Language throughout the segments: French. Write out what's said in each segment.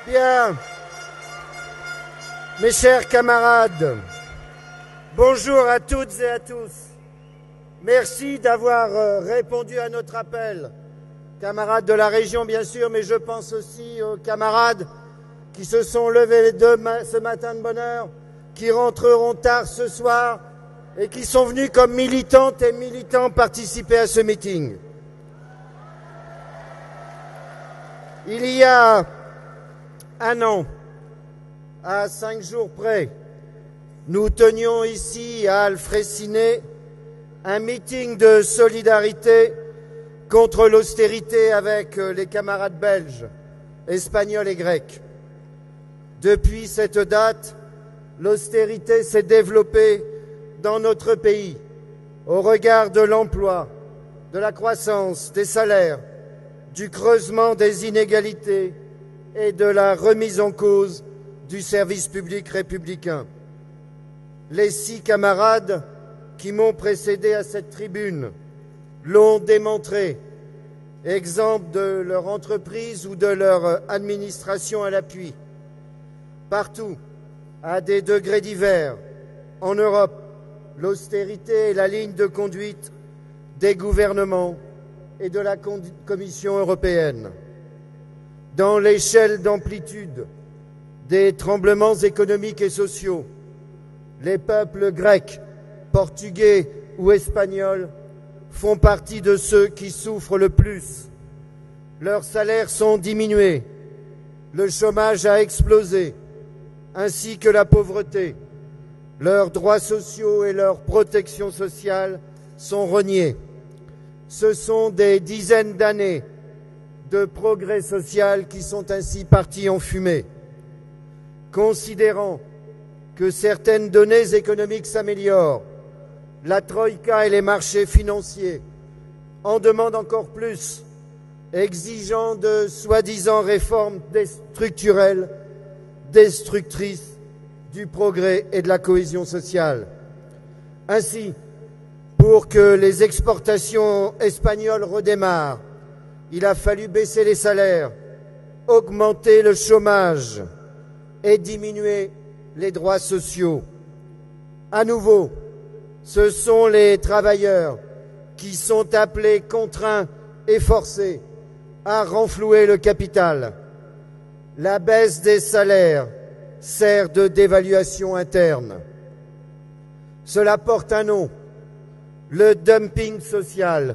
Bien, mes chers camarades, bonjour à toutes et à tous. Merci d'avoir répondu à notre appel. Camarades de la région, bien sûr, mais je pense aussi aux camarades qui se sont levés ce matin de bonne heure, qui rentreront tard ce soir et qui sont venus comme militantes et militants participer à ce meeting. Il y a un an, à 5 jours près, nous tenions ici à Alfraiciné un meeting de solidarité contre l'austérité avec les camarades belges, espagnols et grecs. Depuis cette date, l'austérité s'est développée dans notre pays au regard de l'emploi, de la croissance, des salaires, du creusement des inégalités et de la remise en cause du service public républicain. Les 6 camarades qui m'ont précédé à cette tribune l'ont démontré, exemple de leur entreprise ou de leur administration à l'appui. Partout, à des degrés divers, en Europe, l'austérité est la ligne de conduite des gouvernements et de la Commission européenne. Dans l'échelle d'amplitude des tremblements économiques et sociaux, les peuples grecs, portugais ou espagnols font partie de ceux qui souffrent le plus. Leurs salaires sont diminués, le chômage a explosé, ainsi que la pauvreté. Leurs droits sociaux et leur protection sociale sont reniés. Ce sont des dizaines d'années de progrès social qui sont ainsi partis en fumée. Considérant que certaines données économiques s'améliorent, la Troïka et les marchés financiers en demandent encore plus, exigeant de soi-disant réformes structurelles, destructrices du progrès et de la cohésion sociale. Ainsi, pour que les exportations espagnoles redémarrent, il a fallu baisser les salaires, augmenter le chômage et diminuer les droits sociaux. À nouveau, ce sont les travailleurs qui sont appelés, contraints et forcés à renflouer le capital. La baisse des salaires sert de dévaluation interne. Cela porte un nom, le dumping social,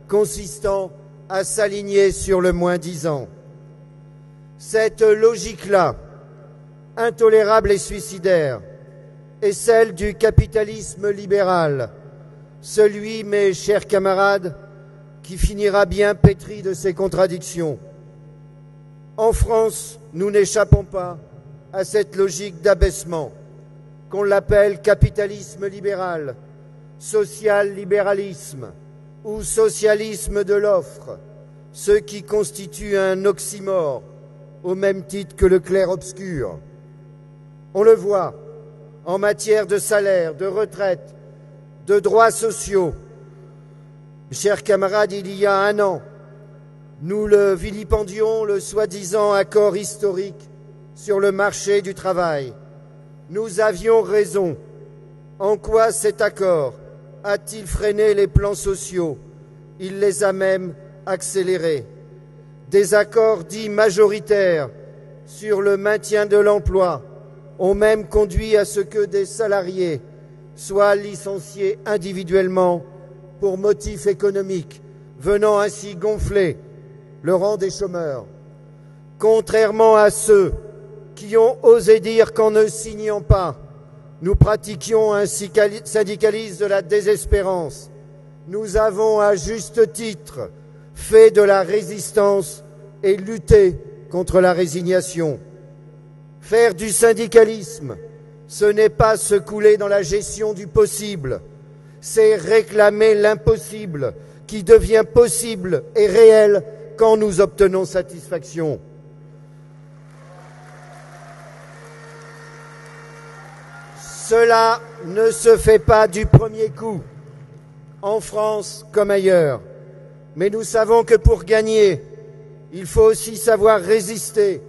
consistant à s'aligner sur le moins-disant. Cette logique-là, intolérable et suicidaire, est celle du capitalisme libéral, celui, mes chers camarades, qui finira bien pétri de ses contradictions. En France, nous n'échappons pas à cette logique d'abaissement, qu'on l'appelle capitalisme libéral, social-libéralisme ou socialisme de l'offre, ce qui constitue un oxymore au même titre que le clair-obscur. On le voit en matière de salaire, de retraite, de droits sociaux. Chers camarades, il y a un an, nous le vilipendions, le soi-disant accord historique sur le marché du travail. Nous avions raison. En quoi cet accord a-t-il freiné les plans sociaux? Il les a même accélérés. Des accords dits majoritaires sur le maintien de l'emploi ont même conduit à ce que des salariés soient licenciés individuellement pour motifs économiques, venant ainsi gonfler le rang des chômeurs. Contrairement à ceux qui ont osé dire qu'en ne signant pas, nous pratiquions un syndicalisme de la désespérance, nous avons à juste titre fait de la résistance et lutté contre la résignation. Faire du syndicalisme, ce n'est pas se couler dans la gestion du possible, c'est réclamer l'impossible qui devient possible et réel quand nous obtenons satisfaction. Cela ne se fait pas du premier coup, en France comme ailleurs. Mais nous savons que pour gagner, il faut aussi savoir résister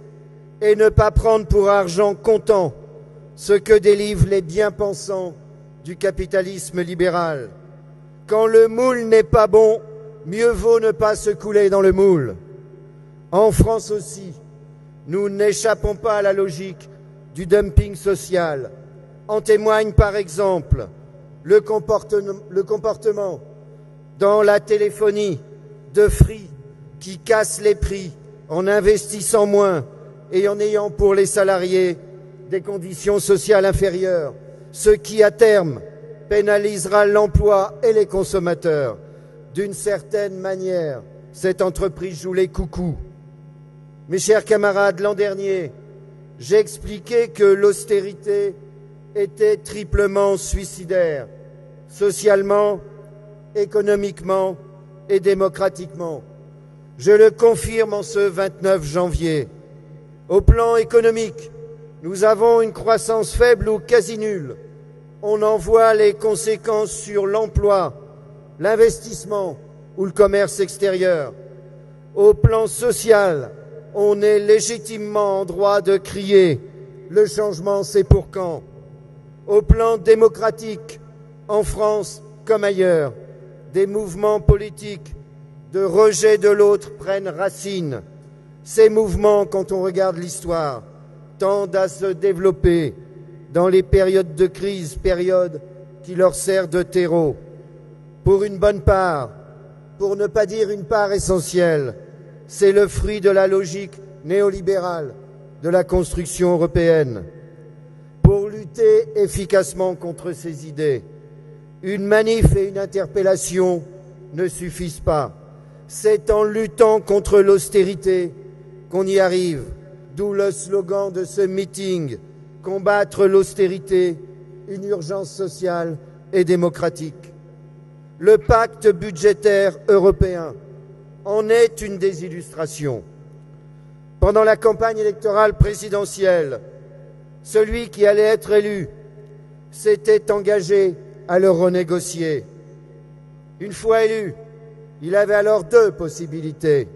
et ne pas prendre pour argent comptant ce que délivrent les bien-pensants du capitalisme libéral. Quand le moule n'est pas bon, mieux vaut ne pas se couler dans le moule. En France aussi, nous n'échappons pas à la logique du dumping social. En témoigne par exemple le comportement dans la téléphonie de Free qui casse les prix en investissant moins et en ayant pour les salariés des conditions sociales inférieures, ce qui à terme pénalisera l'emploi et les consommateurs. D'une certaine manière, cette entreprise joue les coucous. Mes chers camarades, l'an dernier, j'ai expliqué que l'austérité était triplement suicidaire, socialement, économiquement et démocratiquement. Je le confirme en ce 29 janvier. Au plan économique, nous avons une croissance faible ou quasi nulle. On en voit les conséquences sur l'emploi, l'investissement ou le commerce extérieur. Au plan social, on est légitimement en droit de crier « le changement, c'est pour quand ?» Au plan démocratique, en France comme ailleurs, des mouvements politiques de rejet de l'autre prennent racine. Ces mouvements, quand on regarde l'histoire, tendent à se développer dans les périodes de crise, périodes qui leur servent de terreau. Pour une bonne part, pour ne pas dire une part essentielle, c'est le fruit de la logique néolibérale de la construction européenne. Pour lutter efficacement contre ces idées, une manif et une interpellation ne suffisent pas. C'est en luttant contre l'austérité qu'on y arrive, d'où le slogan de ce meeting, combattre l'austérité, une urgence sociale et démocratique. Le pacte budgétaire européen en est une des illustrations. Pendant la campagne électorale présidentielle, celui qui allait être élu s'était engagé à le renégocier. Une fois élu, il avait alors deux possibilités.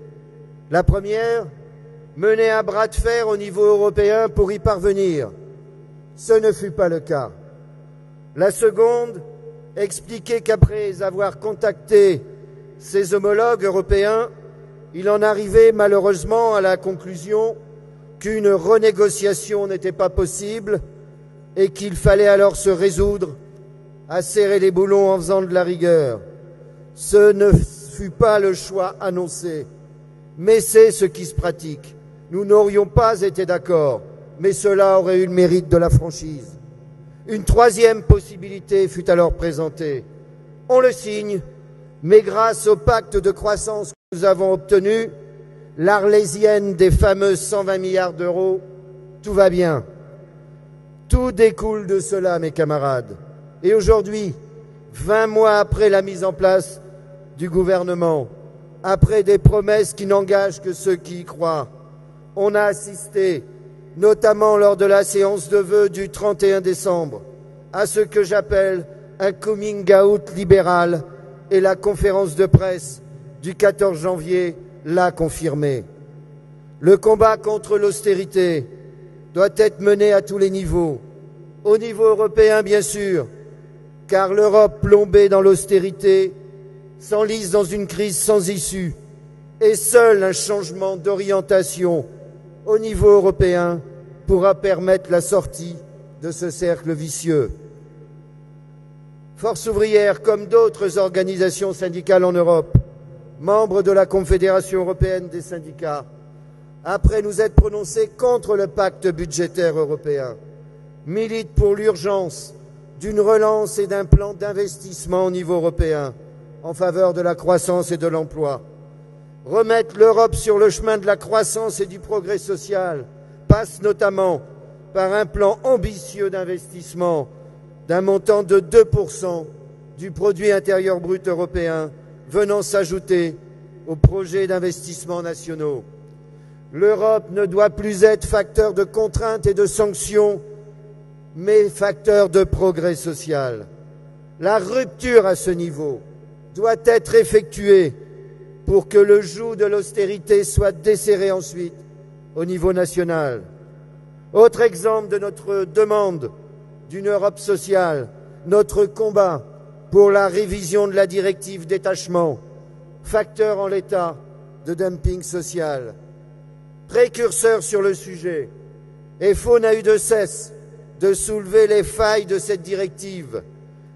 La première, mener un bras de fer au niveau européen pour y parvenir. Ce ne fut pas le cas. La seconde, expliquer qu'après avoir contacté ses homologues européens, il en arrivait malheureusement à la conclusion qu'une renégociation n'était pas possible et qu'il fallait alors se résoudre à serrer les boulons en faisant de la rigueur. Ce ne fut pas le choix annoncé, mais c'est ce qui se pratique. Nous n'aurions pas été d'accord, mais cela aurait eu le mérite de la franchise. Une troisième possibilité fut alors présentée. On le signe, mais grâce au pacte de croissance que nous avons obtenu, l'arlésienne des fameux 120 milliards d'euros, tout va bien. Tout découle de cela, mes camarades. Et aujourd'hui, 20 mois après la mise en place du gouvernement, après des promesses qui n'engagent que ceux qui y croient, on a assisté, notamment lors de la séance de vœux du 31 décembre, à ce que j'appelle un coming out libéral, et la conférence de presse du 14 janvier l'a confirmé. Le combat contre l'austérité doit être mené à tous les niveaux. Au niveau européen, bien sûr, car l'Europe plombée dans l'austérité s'enlise dans une crise sans issue, et seul un changement d'orientation au niveau européen pourra permettre la sortie de ce cercle vicieux. Force ouvrière, comme d'autres organisations syndicales en Europe, membres de la Confédération européenne des syndicats, après nous être prononcés contre le pacte budgétaire européen, milite pour l'urgence d'une relance et d'un plan d'investissement au niveau européen en faveur de la croissance et de l'emploi. Remettre l'Europe sur le chemin de la croissance et du progrès social passe notamment par un plan ambitieux d'investissement d'un montant de 2% du produit intérieur brut européen venant s'ajouter aux projets d'investissement nationaux. L'Europe ne doit plus être facteur de contraintes et de sanctions, mais facteur de progrès social. La rupture à ce niveau doit être effectuée pour que le joug de l'austérité soit desserré ensuite au niveau national. Autre exemple de notre demande d'une Europe sociale, notre combat pour la révision de la directive détachement, facteur en l'état de dumping social. Précurseur sur le sujet, EFO n'a eu de cesse de soulever les failles de cette directive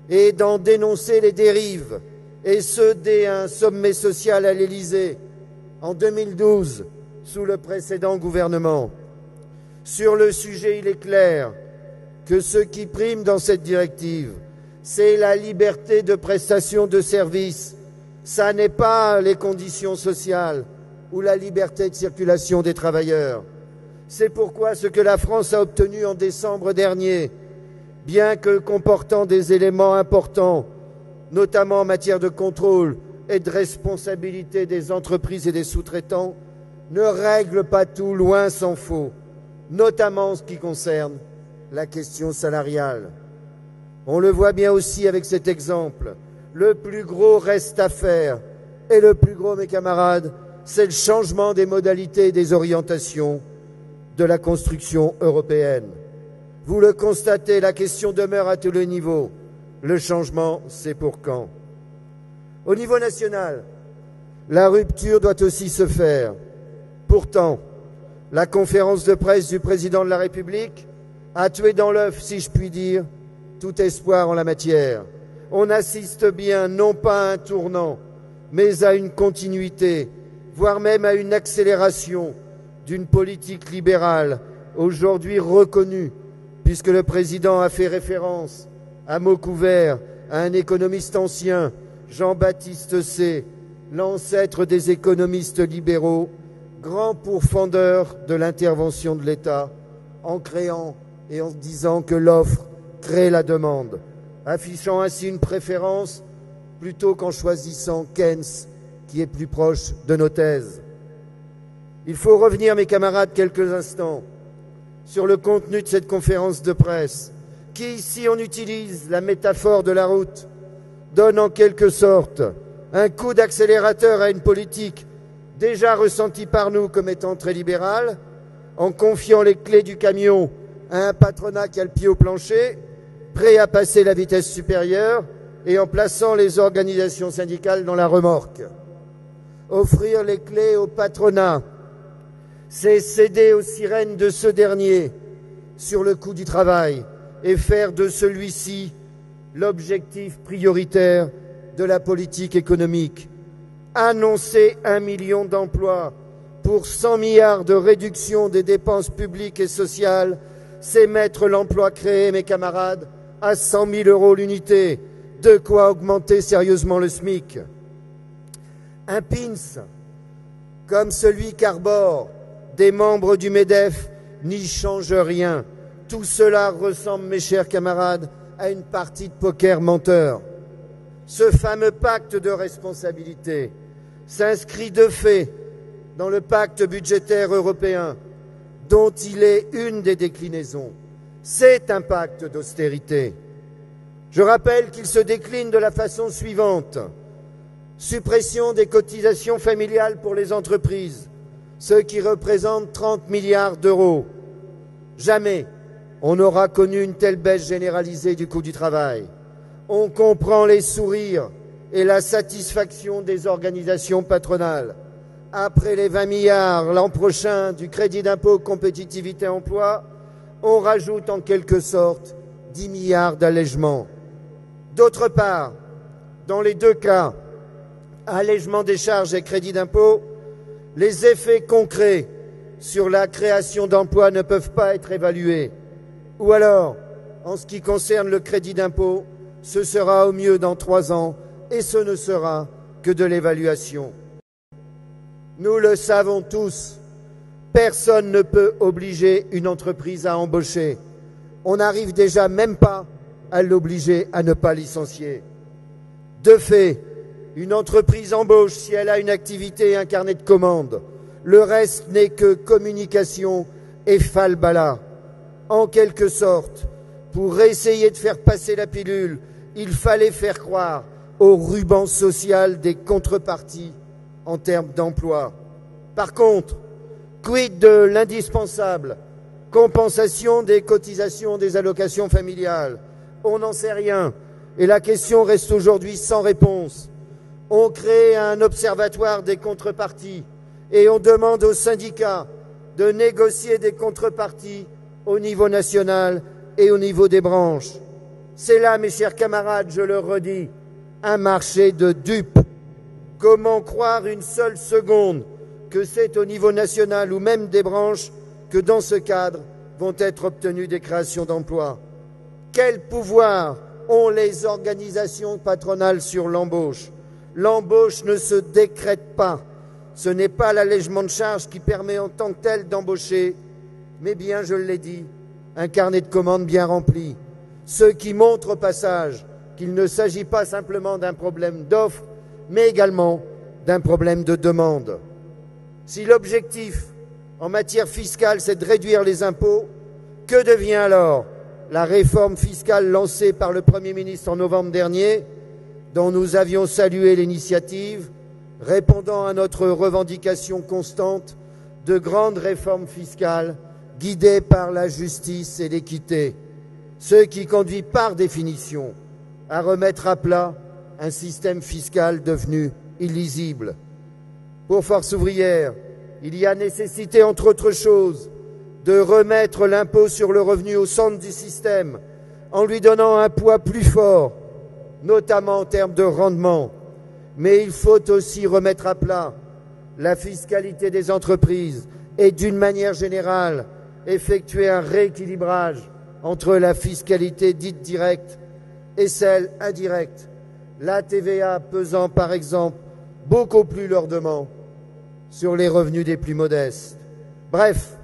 et d'en dénoncer les dérives, et ce dès un sommet social à l'Élysée en 2012 sous le précédent gouvernement. Sur le sujet, il est clair que ce qui prime dans cette directive, c'est la liberté de prestation de services. Ça n'est pas les conditions sociales ou la liberté de circulation des travailleurs. C'est pourquoi ce que la France a obtenu en décembre dernier, bien que comportant des éléments importants, notamment en matière de contrôle et de responsabilité des entreprises et des sous-traitants, ne règle pas tout, loin s'en faut, notamment en ce qui concerne la question salariale. On le voit bien aussi avec cet exemple. Le plus gros reste à faire. Et le plus gros, mes camarades, c'est le changement des modalités et des orientations de la construction européenne. Vous le constatez, la question demeure à tous les niveaux. Le changement, c'est pour quand? Au niveau national, la rupture doit aussi se faire. Pourtant, la conférence de presse du président de la République a tué dans l'œuf, si je puis dire, tout espoir en la matière. On assiste bien non pas à un tournant, mais à une continuité, voire même à une accélération d'une politique libérale aujourd'hui reconnue, puisque le président a fait référence à mots couverts à un économiste ancien, Jean-Baptiste Say, l'ancêtre des économistes libéraux, grand pourfendeur de l'intervention de l'État, en créant et en disant que l'offre crée la demande, affichant ainsi une préférence plutôt qu'en choisissant Keynes, qui est plus proche de nos thèses. Il faut revenir, mes camarades, quelques instants sur le contenu de cette conférence de presse, qui, si on utilise la métaphore de la route, donne en quelque sorte un coup d'accélérateur à une politique déjà ressentie par nous comme étant très libérale, en confiant les clés du camion à un patronat qui a le pied au plancher, prêt à passer la vitesse supérieure, et en plaçant les organisations syndicales dans la remorque. Offrir les clés au patronat, c'est céder aux sirènes de ce dernier sur le coût du travail et faire de celui-ci l'objectif prioritaire de la politique économique. Annoncer 1 million d'emplois pour 100 milliards de réduction des dépenses publiques et sociales, c'est mettre l'emploi créé, mes camarades, à 100 000 € l'unité, de quoi augmenter sérieusement le SMIC. Un PINS, comme celui qu'arborent des membres du MEDEF, n'y change rien. Tout cela ressemble, mes chers camarades, à une partie de poker menteur. Ce fameux pacte de responsabilité s'inscrit de fait dans le pacte budgétaire européen, dont il est une des déclinaisons. C'est un pacte d'austérité. Je rappelle qu'il se décline de la façon suivante. Suppression des cotisations familiales pour les entreprises, ce qui représente 30 milliards d'euros. Jamais on n'aura connu une telle baisse généralisée du coût du travail. On comprend les sourires et la satisfaction des organisations patronales. Après les 20 milliards l'an prochain du crédit d'impôt compétitivité emploi, on rajoute en quelque sorte 10 milliards d'allègements. D'autre part, dans les deux cas, allègement des charges et crédit d'impôt, les effets concrets sur la création d'emplois ne peuvent pas être évalués. Ou alors, en ce qui concerne le crédit d'impôt, ce sera au mieux dans 3 ans et ce ne sera que de l'évaluation. Nous le savons tous, personne ne peut obliger une entreprise à embaucher. On n'arrive déjà même pas à l'obliger à ne pas licencier. De fait, une entreprise embauche si elle a une activité et un carnet de commandes. Le reste n'est que communication et falbala. En quelque sorte, pour essayer de faire passer la pilule, il fallait faire croire au ruban social des contreparties en termes d'emploi. Par contre, quid de l'indispensable compensation des cotisations des allocations familiales. On n'en sait rien et la question reste aujourd'hui sans réponse. On crée un observatoire des contreparties et on demande aux syndicats de négocier des contreparties au niveau national et au niveau des branches. C'est là, mes chers camarades, je le redis, un marché de dupes. Comment croire une seule seconde que c'est au niveau national ou même des branches que dans ce cadre vont être obtenues des créations d'emplois? Quel pouvoir ont les organisations patronales sur l'embauche? L'embauche ne se décrète pas. Ce n'est pas l'allègement de charges qui permet en tant que tel d'embaucher, mais bien, je l'ai dit, un carnet de commandes bien rempli. Ce qui montre au passage qu'il ne s'agit pas simplement d'un problème d'offre, mais également d'un problème de demande. Si l'objectif en matière fiscale, c'est de réduire les impôts, que devient alors la réforme fiscale lancée par le Premier ministre en novembre dernier, dont nous avions salué l'initiative, répondant à notre revendication constante de grandes réformes fiscales guidées par la justice et l'équité, ce qui conduit par définition à remettre à plat un système fiscal devenu illisible. Pour Force ouvrière, il y a nécessité, entre autres choses, de remettre l'impôt sur le revenu au centre du système en lui donnant un poids plus fort, notamment en termes de rendement. Mais il faut aussi remettre à plat la fiscalité des entreprises et, d'une manière générale, effectuer un rééquilibrage entre la fiscalité dite directe et celle indirecte, la TVA pesant par exemple beaucoup plus lourdement sur les revenus des plus modestes. Bref,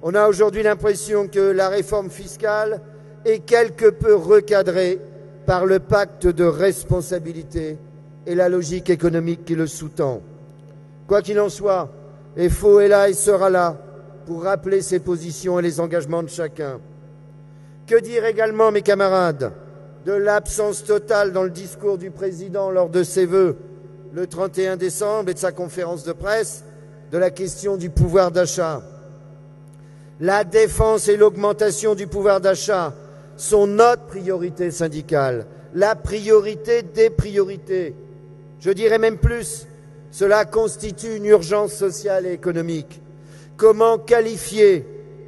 on a aujourd'hui l'impression que la réforme fiscale est quelque peu recadrée par le pacte de responsabilité et la logique économique qui le sous-tend. Quoi qu'il en soit, FO est là et sera là pour rappeler ses positions et les engagements de chacun. Que dire également, mes camarades, de l'absence totale dans le discours du président lors de ses vœux le 31 décembre et de sa conférence de presse de la question du pouvoir d'achat. La défense et l'augmentation du pouvoir d'achat sont notre priorité syndicale, la priorité des priorités. Je dirais même plus, cela constitue une urgence sociale et économique. Comment qualifier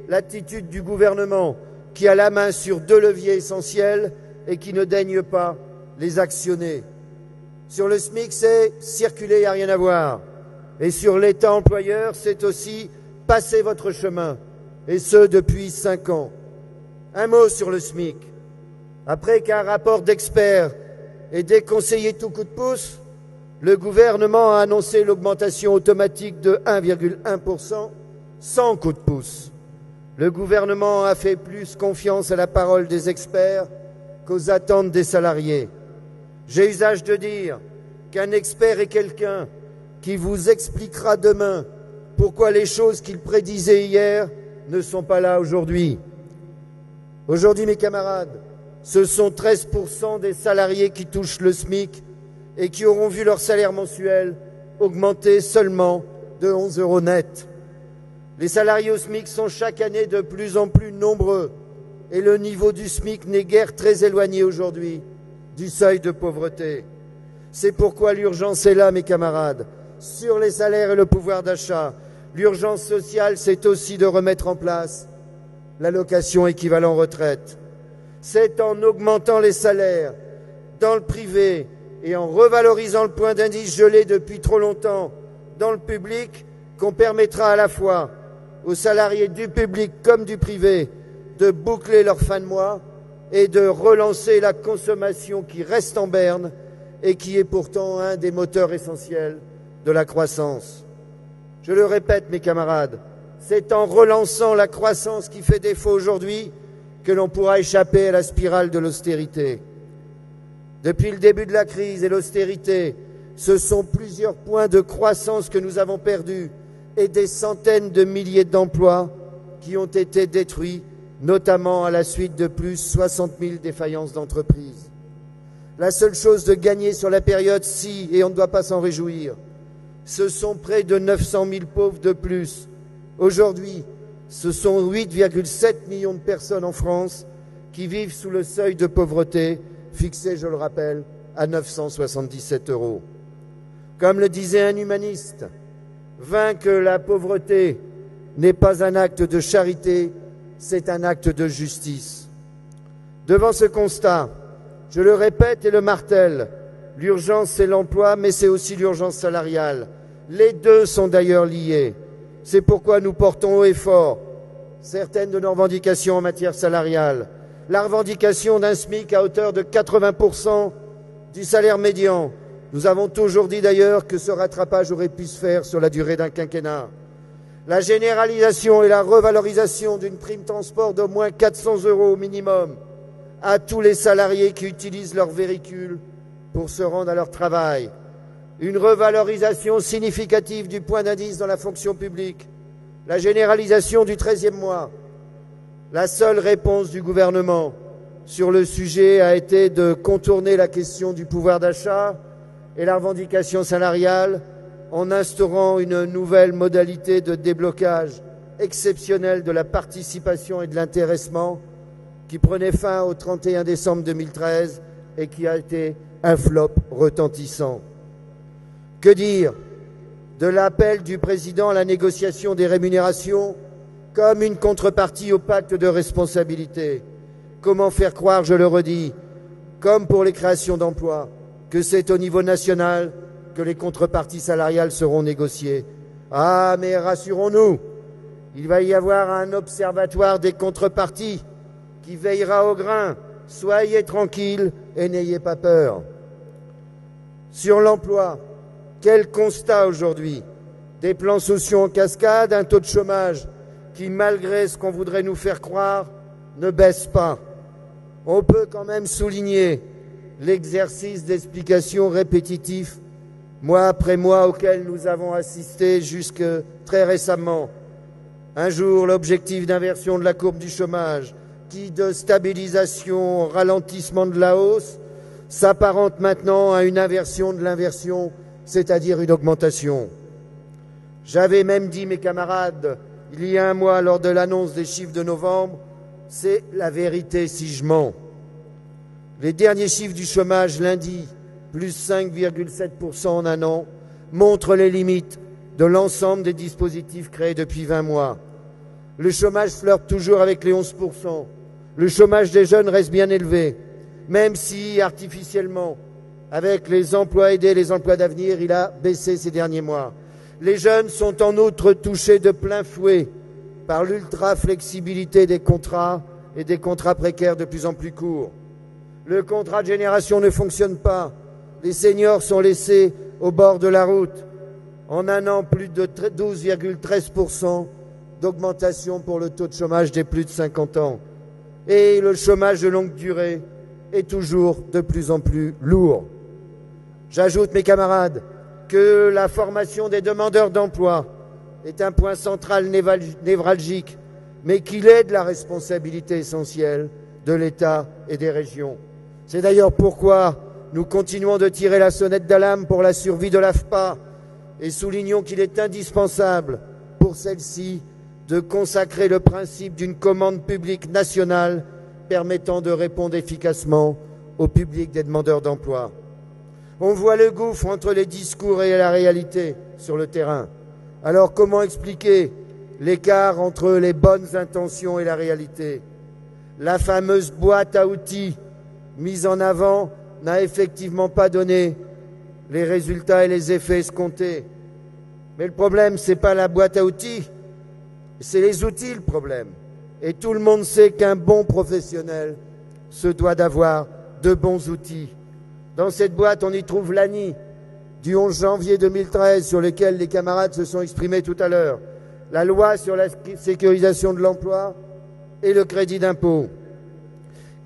l'attitude du gouvernement qui a la main sur deux leviers essentiels et qui ne daigne pas les actionner? Sur le SMIC, c'est circuler, il n'y a rien à voir. Et sur l'État employeur, c'est aussi passer votre chemin, et ce depuis 5 ans. Un mot sur le SMIC. Après qu'un rapport d'experts ait déconseillé tout coup de pouce, le gouvernement a annoncé l'augmentation automatique de 1,1% sans coup de pouce. Le gouvernement a fait plus confiance à la parole des experts qu'aux attentes des salariés. J'ai usage de dire qu'un expert est quelqu'un qui vous expliquera demain pourquoi les choses qu'il prédisait hier ne sont pas là aujourd'hui. Aujourd'hui, mes camarades, ce sont 13% des salariés qui touchent le SMIC et qui auront vu leur salaire mensuel augmenter seulement de 11 € net. Les salariés au SMIC sont chaque année de plus en plus nombreux et le niveau du SMIC n'est guère très éloigné aujourd'hui du seuil de pauvreté. C'est pourquoi l'urgence est là, mes camarades, sur les salaires et le pouvoir d'achat. L'urgence sociale, c'est aussi de remettre en place l'allocation équivalent retraite. C'est en augmentant les salaires dans le privé et en revalorisant le point d'indice gelé depuis trop longtemps dans le public qu'on permettra à la fois aux salariés du public comme du privé de boucler leur fin de mois et de relancer la consommation qui reste en berne et qui est pourtant un des moteurs essentiels de la croissance. Je le répète, mes camarades, c'est en relançant la croissance qui fait défaut aujourd'hui que l'on pourra échapper à la spirale de l'austérité. Depuis le début de la crise et l'austérité, ce sont plusieurs points de croissance que nous avons perdus et des centaines de milliers d'emplois qui ont été détruits, notamment à la suite de plus de 60 000 défaillances d'entreprises. La seule chose de gagner sur la période, et on ne doit pas s'en réjouir, ce sont près de 900 000 pauvres de plus. Aujourd'hui, ce sont 8,7 millions de personnes en France qui vivent sous le seuil de pauvreté, fixé, je le rappelle, à 977 €. Comme le disait un humaniste, vaincre la pauvreté n'est pas un acte de charité, c'est un acte de justice. Devant ce constat, je le répète et le martèle, l'urgence c'est l'emploi, mais c'est aussi l'urgence salariale. Les deux sont d'ailleurs liés. C'est pourquoi nous portons haut et fort certaines de nos revendications en matière salariale. La revendication d'un SMIC à hauteur de 80% du salaire médian. Nous avons toujours dit d'ailleurs que ce rattrapage aurait pu se faire sur la durée d'un quinquennat. La généralisation et la revalorisation d'une prime transport d'au moins 400 € au minimum à tous les salariés qui utilisent leur véhicule pour se rendre à leur travail. Une revalorisation significative du point d'indice dans la fonction publique. La généralisation du 13e mois. La seule réponse du gouvernement sur le sujet a été de contourner la question du pouvoir d'achat et la revendication salariale en instaurant une nouvelle modalité de déblocage exceptionnel de la participation et de l'intéressement qui prenait fin au 31 décembre 2013 et qui a été un flop retentissant. Que dire de l'appel du président à la négociation des rémunérations comme une contrepartie au pacte de responsabilité? Comment faire croire, je le redis, comme pour les créations d'emplois, que c'est au niveau national que les contreparties salariales seront négociées? Ah, mais rassurons-nous, il va y avoir un observatoire des contreparties qui veillera au grain. Soyez tranquilles et n'ayez pas peur. Sur l'emploi, quel constat aujourd'hui? Des plans sociaux en cascade, un taux de chômage qui, malgré ce qu'on voudrait nous faire croire, ne baisse pas. On peut quand même souligner l'exercice d'explication répétitif, mois après mois, auquel nous avons assisté jusque très récemment. Un jour, l'objectif d'inversion de la courbe du chômage, qui de stabilisation, ralentissement de la hausse, s'apparente maintenant à une inversion de l'inversion, c'est-à-dire une augmentation. J'avais même dit, mes camarades, il y a un mois, lors de l'annonce des chiffres de novembre, c'est la vérité si je mens. Les derniers chiffres du chômage lundi, plus 5,7% en un an, montrent les limites de l'ensemble des dispositifs créés depuis 20 mois. Le chômage flirte toujours avec les 11%. Le chômage des jeunes reste bien élevé, même si artificiellement, avec les emplois aidés et les emplois d'avenir, il a baissé ces derniers mois. Les jeunes sont en outre touchés de plein fouet par l'ultra-flexibilité des contrats et des contrats précaires de plus en plus courts. Le contrat de génération ne fonctionne pas. Les seniors sont laissés au bord de la route. En un an, plus de 12,13% d'augmentation pour le taux de chômage des plus de 50 ans. Et le chômage de longue durée est toujours de plus en plus lourd. J'ajoute, mes camarades, que la formation des demandeurs d'emploi est un point central névralgique, mais qu'il est de la responsabilité essentielle de l'État et des régions. C'est d'ailleurs pourquoi nous continuons de tirer la sonnette d'alarme pour la survie de l'AFPA et soulignons qu'il est indispensable pour celle-ci de consacrer le principe d'une commande publique nationale permettant de répondre efficacement au public des demandeurs d'emploi. On voit le gouffre entre les discours et la réalité sur le terrain. Alors comment expliquer l'écart entre les bonnes intentions et la réalité? La fameuse boîte à outils mise en avant n'a effectivement pas donné les résultats et les effets escomptés. Mais le problème, ce n'est pas la boîte à outils, c'est les outils le problème. Et tout le monde sait qu'un bon professionnel se doit d'avoir de bons outils. Dans cette boîte, on y trouve l'ANI du 11 janvier 2013 sur lequel les camarades se sont exprimés tout à l'heure, la loi sur la sécurisation de l'emploi et le crédit d'impôt.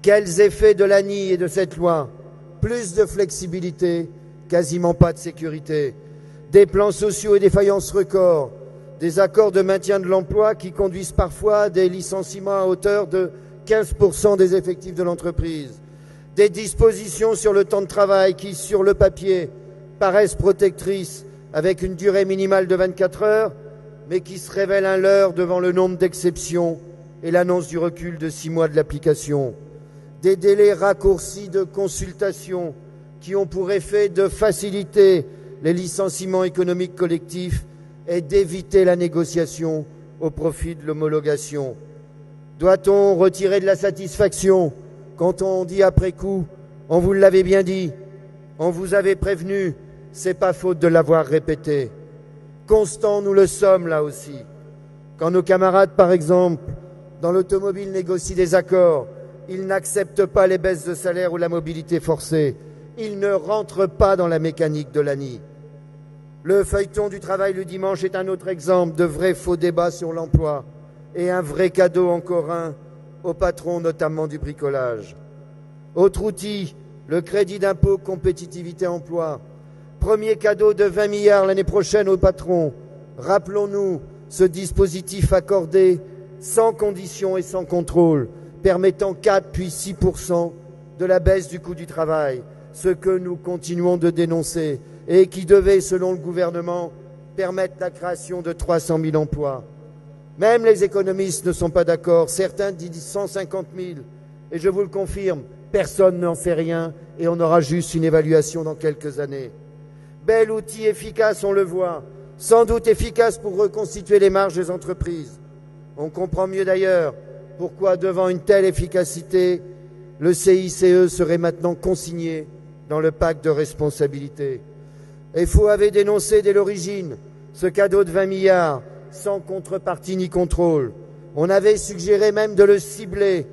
Quels effets de l'ANI et de cette loi? Plus de flexibilité, quasiment pas de sécurité. Des plans sociaux et des faillances records. Des accords de maintien de l'emploi qui conduisent parfois à des licenciements à hauteur de 15% des effectifs de l'entreprise. Des dispositions sur le temps de travail qui, sur le papier, paraissent protectrices avec une durée minimale de 24 heures, mais qui se révèle un leurre devant le nombre d'exceptions et l'annonce du recul de 6 mois de l'application. Des délais raccourcis de consultation qui ont pour effet de faciliter les licenciements économiques collectifs et d'éviter la négociation au profit de l'homologation. Doit-on retirer de la satisfaction quand on dit après coup « on vous l'avait bien dit, on vous avait prévenu, c'est pas faute de l'avoir répété ». Constants, nous le sommes là aussi. Quand nos camarades, par exemple, dans l'automobile négocient des accords, ils n'acceptent pas les baisses de salaire ou la mobilité forcée. Ils ne rentrent pas dans la mécanique de l'ANI. Le feuilleton du travail le dimanche est un autre exemple de vrai faux débat sur l'emploi et un vrai cadeau encore un aux patrons, notamment du bricolage. Autre outil, le crédit d'impôt compétitivité emploi. Premier cadeau de 20 milliards l'année prochaine aux patrons. Rappelons-nous ce dispositif accordé sans condition et sans contrôle, permettant 4 puis 6% de la baisse du coût du travail, ce que nous continuons de dénoncer et qui devait, selon le gouvernement, permettre la création de 300 000 emplois. Même les économistes ne sont pas d'accord. Certains disent 150 000. Et je vous le confirme, personne n'en sait rien et on aura juste une évaluation dans quelques années. Bel outil efficace, on le voit, sans doute efficace pour reconstituer les marges des entreprises. On comprend mieux d'ailleurs pourquoi, devant une telle efficacité, le CICE serait maintenant consigné dans le pacte de responsabilité. FO avait dénoncé dès l'origine ce cadeau de 20 milliards sans contrepartie ni contrôle. On avait suggéré même de le cibler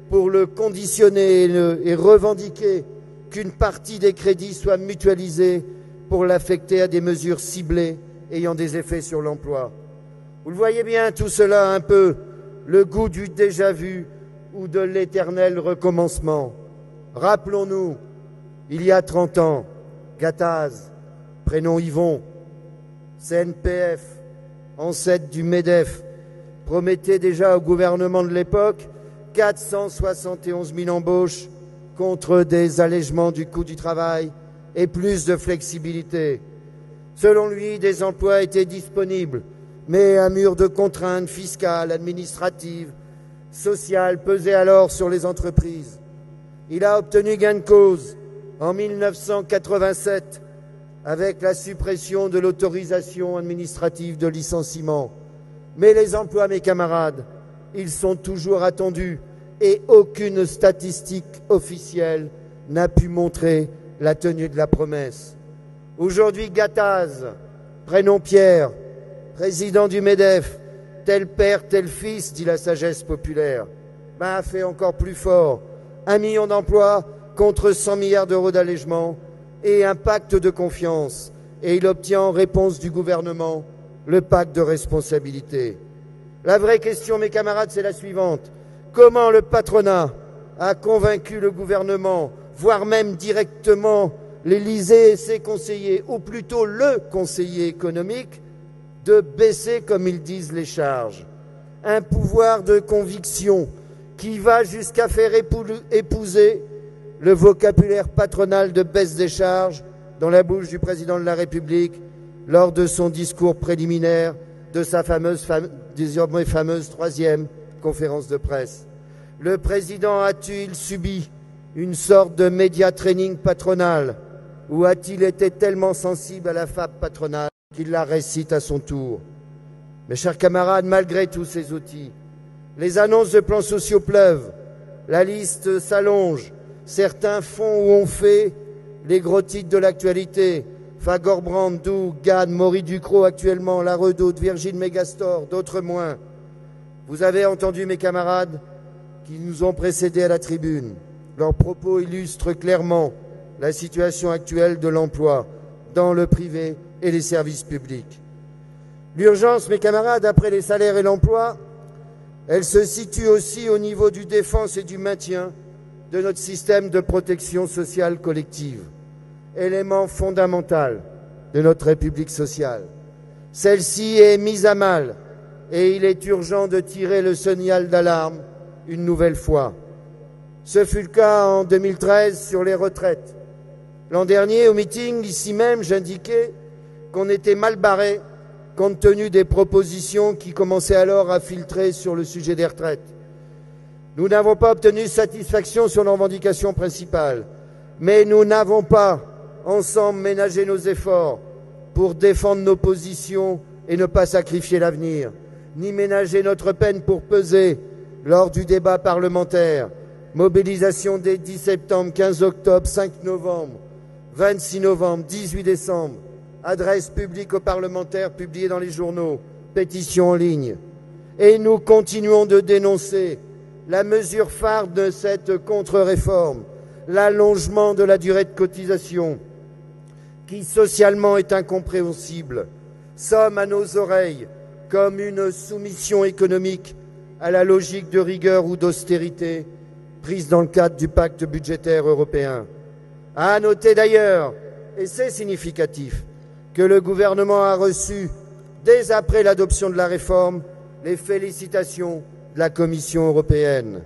pour le conditionner et revendiquer qu'une partie des crédits soit mutualisée pour l'affecter à des mesures ciblées ayant des effets sur l'emploi. Vous le voyez bien, tout cela a un peu le goût du déjà-vu ou de l'éternel recommencement. Rappelons-nous, il y a 30 ans, Gattaz, prénom Yvon, CNPF, ancêtre du MEDEF, promettait déjà au gouvernement de l'époque 471 000 embauches contre des allègements du coût du travail et plus de flexibilité. Selon lui, des emplois étaient disponibles, mais un mur de contraintes fiscales, administratives, sociales pesait alors sur les entreprises. Il a obtenu gain de cause en 1987 avec la suppression de l'autorisation administrative de licenciement. Mais les emplois, mes camarades, ils sont toujours attendus et aucune statistique officielle n'a pu montrer la tenue de la promesse. Aujourd'hui, Gattaz, prénom Pierre, président du MEDEF, tel père, tel fils, dit la sagesse populaire, a fait encore plus fort. 1 million d'emplois contre 100 milliards d'euros d'allègement et un pacte de confiance. Et il obtient en réponse du gouvernement le pacte de responsabilité. La vraie question, mes camarades, c'est la suivante. Comment le patronat a convaincu le gouvernement, voire même directement l'Élysée et ses conseillers, ou plutôt le conseiller économique, de baisser, comme ils disent, les charges. Un pouvoir de conviction qui va jusqu'à faire épouser le vocabulaire patronal de baisse des charges dans la bouche du président de la République lors de son discours préliminaire de sa désormais fameuse 3e conférence de presse. Le président a-t-il subi une sorte de média training patronal ou a-t-il été tellement sensible à la fable patronale qu'il la récite à son tour? Mes chers camarades, malgré tous ces outils, les annonces de plans sociaux pleuvent, la liste s'allonge, certains font ou ont fait les gros titres de l'actualité, Fagor-Brand, Doug, Gad, Maury Ducrot actuellement, La Redoute, Virgile Megastore, d'autres moins. Vous avez entendu mes camarades qui nous ont précédés à la tribune. Leurs propos illustrent clairement la situation actuelle de l'emploi dans le privé et les services publics. L'urgence, mes camarades, après les salaires et l'emploi, elle se situe aussi au niveau du défense et du maintien de notre système de protection sociale collective, élément fondamental de notre République sociale. Celle-ci est mise à mal et il est urgent de tirer le signal d'alarme une nouvelle fois. Ce fut le cas en 2013 sur les retraites. L'an dernier, au meeting, ici même, j'indiquais qu'on était mal barré compte tenu des propositions qui commençaient alors à filtrer sur le sujet des retraites. Nous n'avons pas obtenu satisfaction sur nos revendications principales, mais nous n'avons pas, ensemble, ménagé nos efforts pour défendre nos positions et ne pas sacrifier l'avenir, ni ménager notre peine pour peser lors du débat parlementaire. Mobilisation dès 10 septembre, 15 octobre, 5 novembre, 26 novembre, 18 décembre, adresse publique aux parlementaires publiée dans les journaux, pétition en ligne. Et nous continuons de dénoncer la mesure phare de cette contre-réforme, l'allongement de la durée de cotisation, qui socialement est incompréhensible, somme à nos oreilles comme une soumission économique à la logique de rigueur ou d'austérité prise dans le cadre du pacte budgétaire européen. À noter d'ailleurs, et c'est significatif, que le gouvernement a reçu, dès après l'adoption de la réforme, les félicitations de la Commission européenne.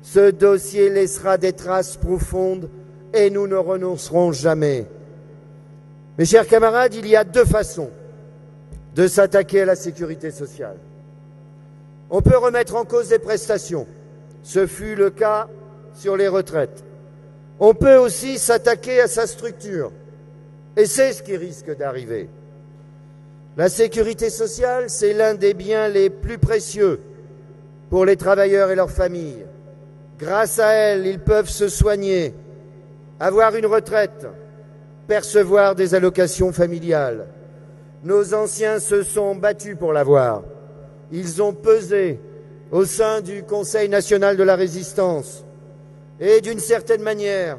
Ce dossier laissera des traces profondes et nous ne renoncerons jamais. Mes chers camarades, il y a deux façons de s'attaquer à la sécurité sociale. On peut remettre en cause des prestations. Ce fut le cas sur les retraites. On peut aussi s'attaquer à sa structure. Et c'est ce qui risque d'arriver. La sécurité sociale, c'est l'un des biens les plus précieux pour les travailleurs et leurs familles. Grâce à elle, ils peuvent se soigner, avoir une retraite, percevoir des allocations familiales. Nos anciens se sont battus pour l'avoir. Ils ont pesé au sein du Conseil national de la résistance. Et d'une certaine manière,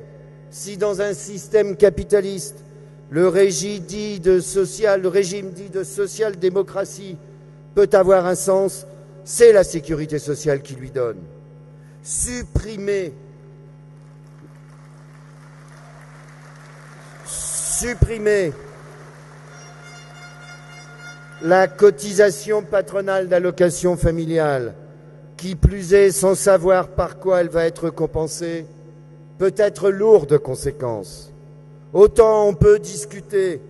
si dans un système capitaliste, le régime dit de social-démocratie peut avoir un sens, c'est la sécurité sociale qui lui donne. Supprimer la cotisation patronale d'allocation familiale, qui plus est sans savoir par quoi elle va être compensée, peut être lourde de conséquences. Autant on peut discuter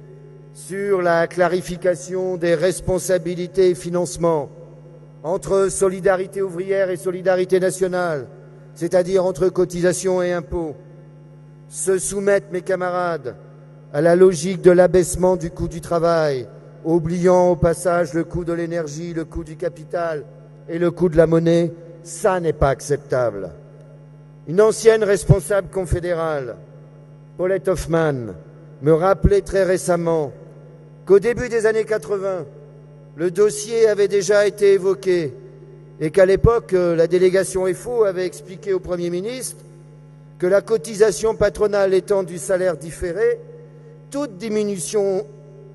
sur la clarification des responsabilités et financements entre solidarité ouvrière et solidarité nationale, c'est-à-dire entre cotisations et impôts. Se soumettre, mes camarades, à la logique de l'abaissement du coût du travail, oubliant au passage le coût de l'énergie, le coût du capital et le coût de la monnaie, ça n'est pas acceptable. Une ancienne responsable confédérale, Paulette Hoffmann, me rappelait très récemment qu'au début des années 80, le dossier avait déjà été évoqué et qu'à l'époque, la délégation FO avait expliqué au Premier ministre que la cotisation patronale étant du salaire différé, toute diminution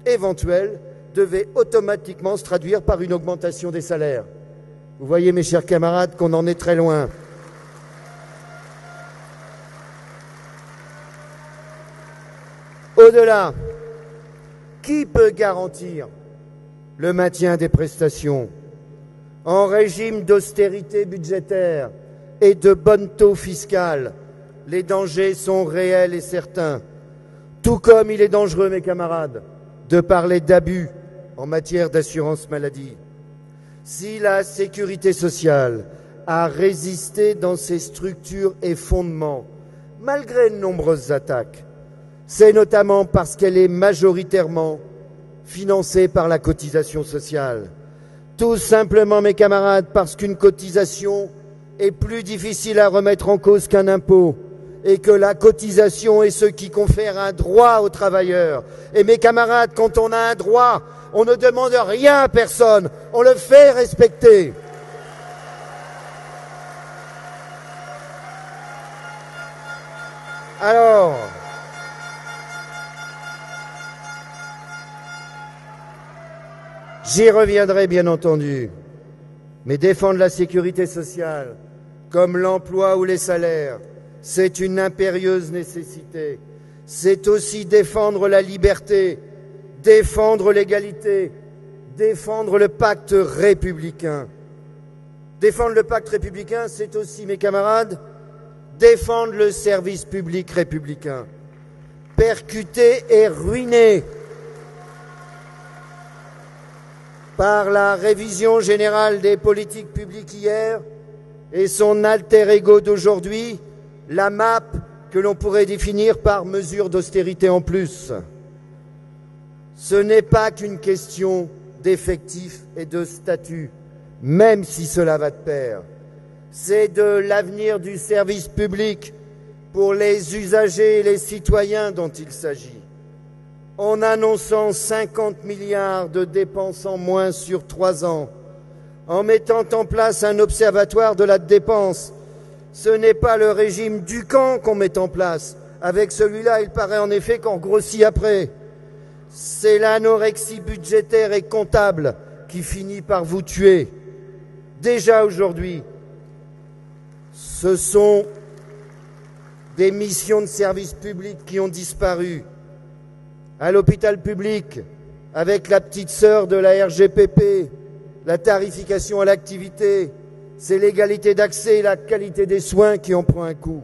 éventuelle devait automatiquement se traduire par une augmentation des salaires. Vous voyez, mes chers camarades, qu'on en est très loin. Au-delà, qui peut garantir le maintien des prestations en régime d'austérité budgétaire et de bon taux fiscal? Les dangers sont réels et certains. Tout comme il est dangereux, mes camarades, de parler d'abus en matière d'assurance maladie. Si la sécurité sociale a résisté dans ses structures et fondements, malgré de nombreuses attaques, c'est notamment parce qu'elle est majoritairement financée par la cotisation sociale. Tout simplement, mes camarades, parce qu'une cotisation est plus difficile à remettre en cause qu'un impôt, et que la cotisation est ce qui confère un droit aux travailleurs. Et mes camarades, quand on a un droit, on ne demande rien à personne, on le fait respecter. Alors, j'y reviendrai bien entendu, mais défendre la sécurité sociale, comme l'emploi ou les salaires, c'est une impérieuse nécessité. C'est aussi défendre la liberté, défendre l'égalité, défendre le pacte républicain. Défendre le pacte républicain, c'est aussi, mes camarades, défendre le service public républicain. Percuter et ruiner par la révision générale des politiques publiques hier et son alter ego d'aujourd'hui, la MAP que l'on pourrait définir par mesure d'austérité en plus. Ce n'est pas qu'une question d'effectifs et de statut, même si cela va de pair. C'est de l'avenir du service public pour les usagers et les citoyens dont il s'agit. En annonçant 50 milliards de dépenses en moins sur 3 ans, en mettant en place un observatoire de la dépense, ce n'est pas le régime Ducan qu'on met en place. Avec celui-là, il paraît en effet qu'on grossit après. C'est l'anorexie budgétaire et comptable qui finit par vous tuer. Déjà aujourd'hui, ce sont des missions de service public qui ont disparu. À l'hôpital public, avec la petite sœur de la RGPP, la tarification à l'activité, c'est l'égalité d'accès et la qualité des soins qui en prend un coup.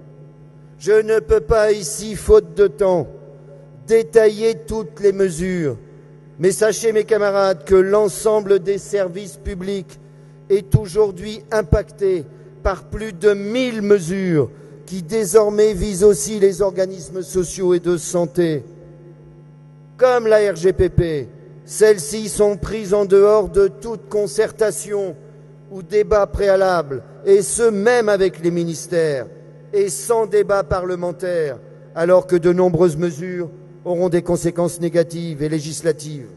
Je ne peux pas ici, faute de temps, détailler toutes les mesures, mais sachez mes camarades que l'ensemble des services publics est aujourd'hui impacté par plus de 1000 mesures qui désormais visent aussi les organismes sociaux et de santé. Comme la RGPP, celles-ci sont prises en dehors de toute concertation ou débat préalable, et ce même avec les ministères, et sans débat parlementaire, alors que de nombreuses mesures auront des conséquences négatives et législatives.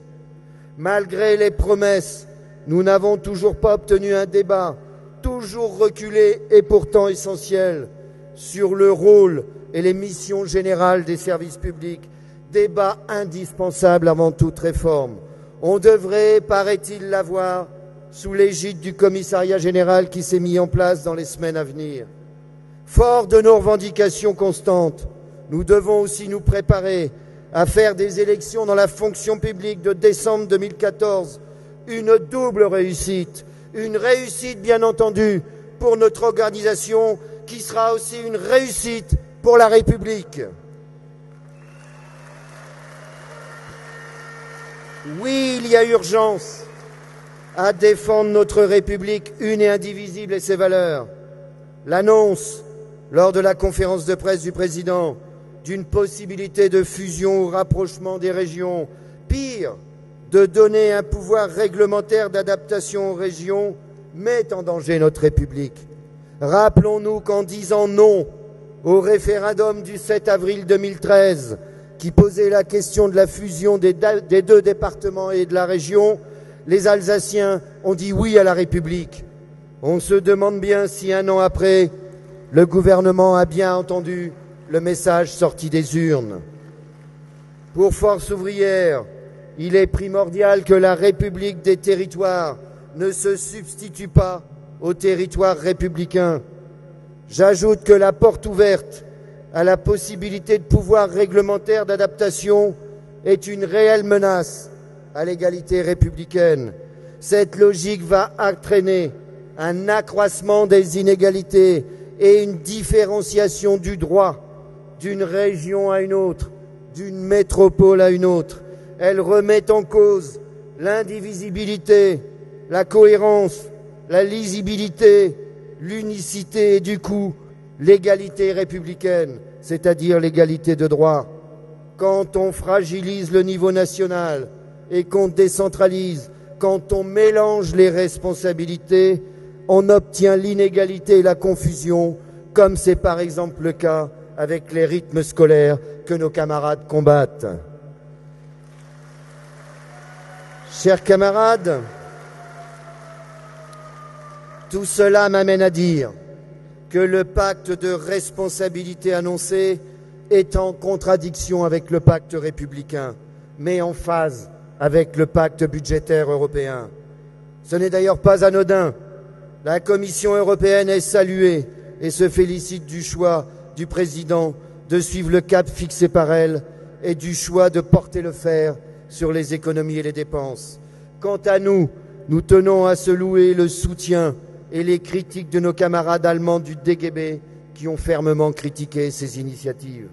Malgré les promesses, nous n'avons toujours pas obtenu un débat, toujours reculé et pourtant essentiel, sur le rôle et les missions générales des services publics, débat indispensable avant toute réforme. On devrait, paraît-il, l'avoir sous l'égide du commissariat général qui s'est mis en place dans les semaines à venir. Fort de nos revendications constantes, nous devons aussi nous préparer à faire des élections dans la fonction publique de décembre 2014 une double réussite. Une réussite, bien entendu, pour notre organisation, qui sera aussi une réussite pour la République. Oui, il y a urgence à défendre notre République une et indivisible et ses valeurs. L'annonce, lors de la conférence de presse du président, d'une possibilité de fusion ou rapprochement des régions, pire, de donner un pouvoir réglementaire d'adaptation aux régions, met en danger notre République. Rappelons-nous qu'en disant non au référendum du 7 avril 2013, qui posait la question de la fusion des 2 départements et de la région, les Alsaciens ont dit oui à la République. On se demande bien si 1 an après, le gouvernement a bien entendu le message sorti des urnes. Pour Force ouvrière, il est primordial que la République des territoires ne se substitue pas au territoire républicain. J'ajoute que la porte ouverte à la possibilité de pouvoir réglementaire d'adaptation est une réelle menace à l'égalité républicaine. Cette logique va entraîner un accroissement des inégalités et une différenciation du droit d'une région à une autre, d'une métropole à une autre. Elle remet en cause l'indivisibilité, la cohérence, la lisibilité, l'unicité et du coup l'égalité républicaine, c'est-à-dire l'égalité de droit. Quand on fragilise le niveau national et qu'on décentralise, quand on mélange les responsabilités, on obtient l'inégalité et la confusion, comme c'est par exemple le cas avec les rythmes scolaires que nos camarades combattent. Chers camarades, tout cela m'amène à dire que le pacte de responsabilité annoncé est en contradiction avec le pacte républicain, mais en phase avec le pacte budgétaire européen. Ce n'est d'ailleurs pas anodin. La Commission européenne est saluée et se félicite du choix du président de suivre le cap fixé par elle et du choix de porter le fer sur les économies et les dépenses. Quant à nous, nous tenons à se louer le soutien et les critiques de nos camarades allemands du DGB qui ont fermement critiqué ces initiatives.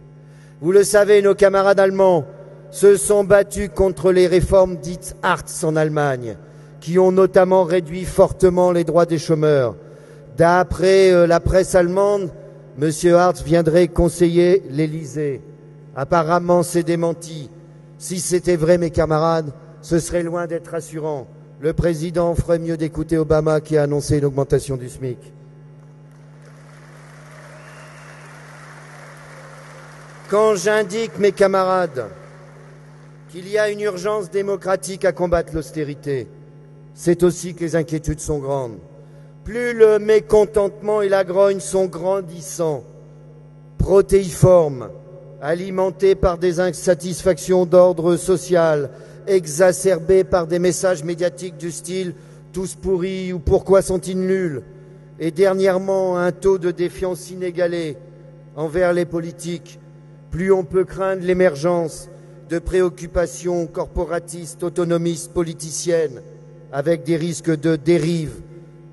Vous le savez, nos camarades allemands se sont battus contre les réformes dites Hartz en Allemagne, qui ont notamment réduit fortement les droits des chômeurs. D'après la presse allemande, M. Hartz viendrait conseiller l'Élysée. Apparemment, c'est démenti. Si c'était vrai, mes camarades, ce serait loin d'être rassurant. Le président ferait mieux d'écouter Obama qui a annoncé une augmentation du SMIC. Quand j'indique, mes camarades, qu'il y a une urgence démocratique à combattre l'austérité, c'est aussi que les inquiétudes sont grandes. Plus le mécontentement et la grogne sont grandissants, protéiformes, alimentés par des insatisfactions d'ordre social, exacerbés par des messages médiatiques du style « tous pourris » ou « pourquoi sont-ils nuls ?» et dernièrement un taux de défiance inégalé envers les politiques, plus on peut craindre l'émergence de préoccupations corporatistes, autonomistes, politiciennes, avec des risques de dérive,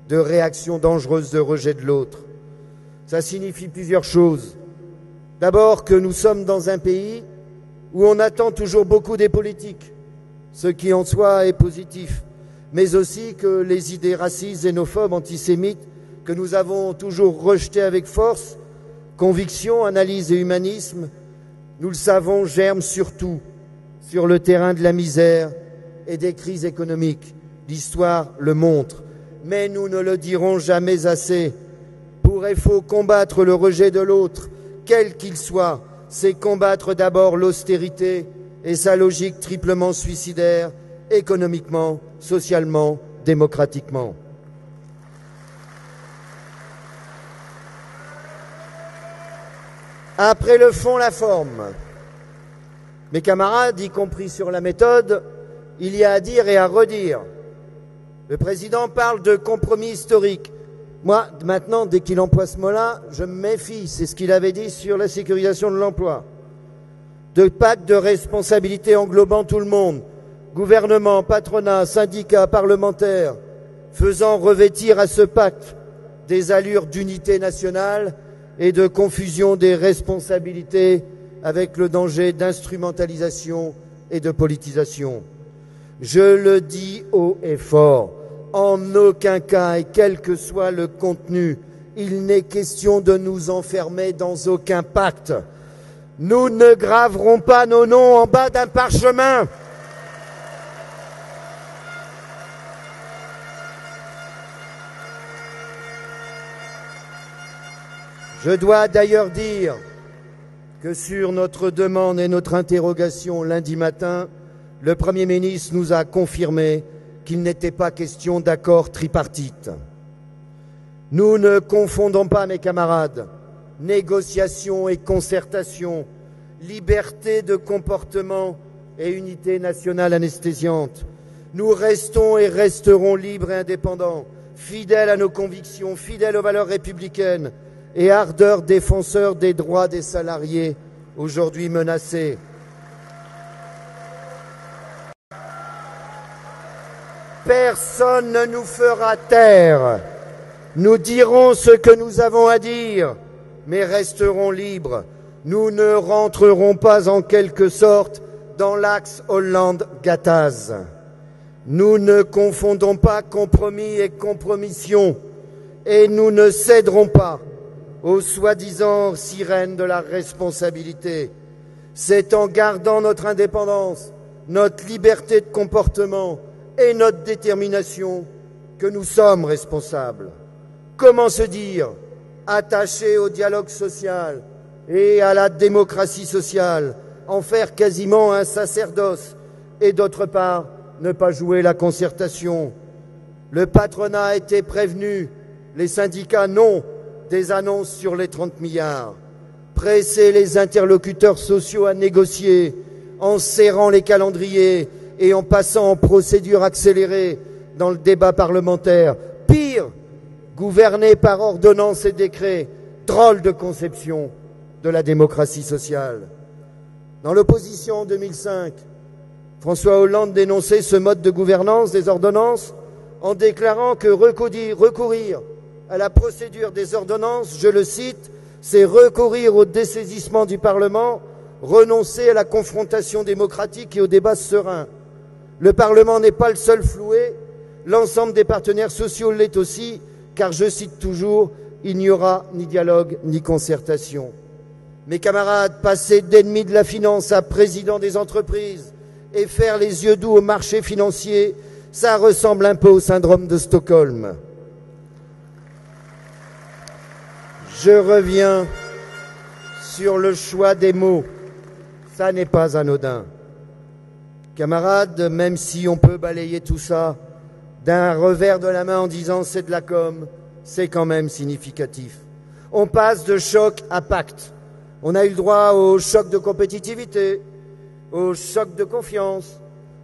de réactions dangereuses de rejet de l'autre. Ça signifie plusieurs choses. D'abord que nous sommes dans un pays où on attend toujours beaucoup des politiques, ce qui en soi est positif, mais aussi que les idées racistes, xénophobes, antisémites, que nous avons toujours rejetées avec force, conviction, analyse et humanisme, nous le savons, germent surtout sur le terrain de la misère et des crises économiques. L'histoire le montre. Mais nous ne le dirons jamais assez. Pour et faut combattre le rejet de l'autre, quel qu'il soit, c'est combattre d'abord l'austérité et sa logique triplement suicidaire, économiquement, socialement, démocratiquement. Après le fond, la forme. Mes camarades, y compris sur la méthode, il y a à dire et à redire. Le président parle de compromis historique. Moi, maintenant, dès qu'il emploie ce mot-là, je me méfie. C'est ce qu'il avait dit sur la sécurisation de l'emploi. De pacte de responsabilité englobant tout le monde, gouvernement, patronat, syndicats, parlementaires, faisant revêtir à ce pacte des allures d'unité nationale et de confusion des responsabilités avec le danger d'instrumentalisation et de politisation. Je le dis haut et fort, en aucun cas et quel que soit le contenu, il n'est question de nous enfermer dans aucun pacte. Nous ne graverons pas nos noms en bas d'un parchemin. Je dois d'ailleurs dire que sur notre demande et notre interrogation lundi matin, le Premier ministre nous a confirmé qu'il n'était pas question d'accord tripartite. Nous ne confondons pas, mes camarades, négociation et concertation, liberté de comportement et unité nationale anesthésiante. Nous restons et resterons libres et indépendants, fidèles à nos convictions, fidèles aux valeurs républicaines et ardeurs défenseurs des droits des salariés aujourd'hui menacés. Personne ne nous fera taire. Nous dirons ce que nous avons à dire, mais resterons libres. Nous ne rentrerons pas en quelque sorte dans l'axe Hollande-Gattaz. Nous ne confondons pas compromis et compromission, et nous ne céderons pas aux soi-disant sirènes de la responsabilité. C'est en gardant notre indépendance, notre liberté de comportement et notre détermination que nous sommes responsables. Comment se dire attaché au dialogue social et à la démocratie sociale, en faire quasiment un sacerdoce, et d'autre part, ne pas jouer la concertation. Le patronat a été prévenu, les syndicats non, des annonces sur les 30 milliards. Presser les interlocuteurs sociaux à négocier, en serrant les calendriers et en passant en procédure accélérée dans le débat parlementaire. Pire, gouverner par ordonnances et décrets, drôle de conception de la démocratie sociale. Dans l'opposition en 2005, François Hollande dénonçait ce mode de gouvernance des ordonnances en déclarant que recourir à la procédure des ordonnances, je le cite, c'est recourir au dessaisissement du Parlement, renoncer à la confrontation démocratique et au débat serein. Le Parlement n'est pas le seul floué, l'ensemble des partenaires sociaux l'est aussi, car je cite toujours, il n'y aura ni dialogue ni concertation. Mes camarades, passer d'ennemis de la finance à président des entreprises et faire les yeux doux au marché financier, ça ressemble un peu au syndrome de Stockholm. Je reviens sur le choix des mots. Ça n'est pas anodin. Camarades, même si on peut balayer tout ça d'un revers de la main en disant c'est de la com, c'est quand même significatif. On passe de choc à pacte. On a eu le droit au choc de compétitivité, au choc de confiance,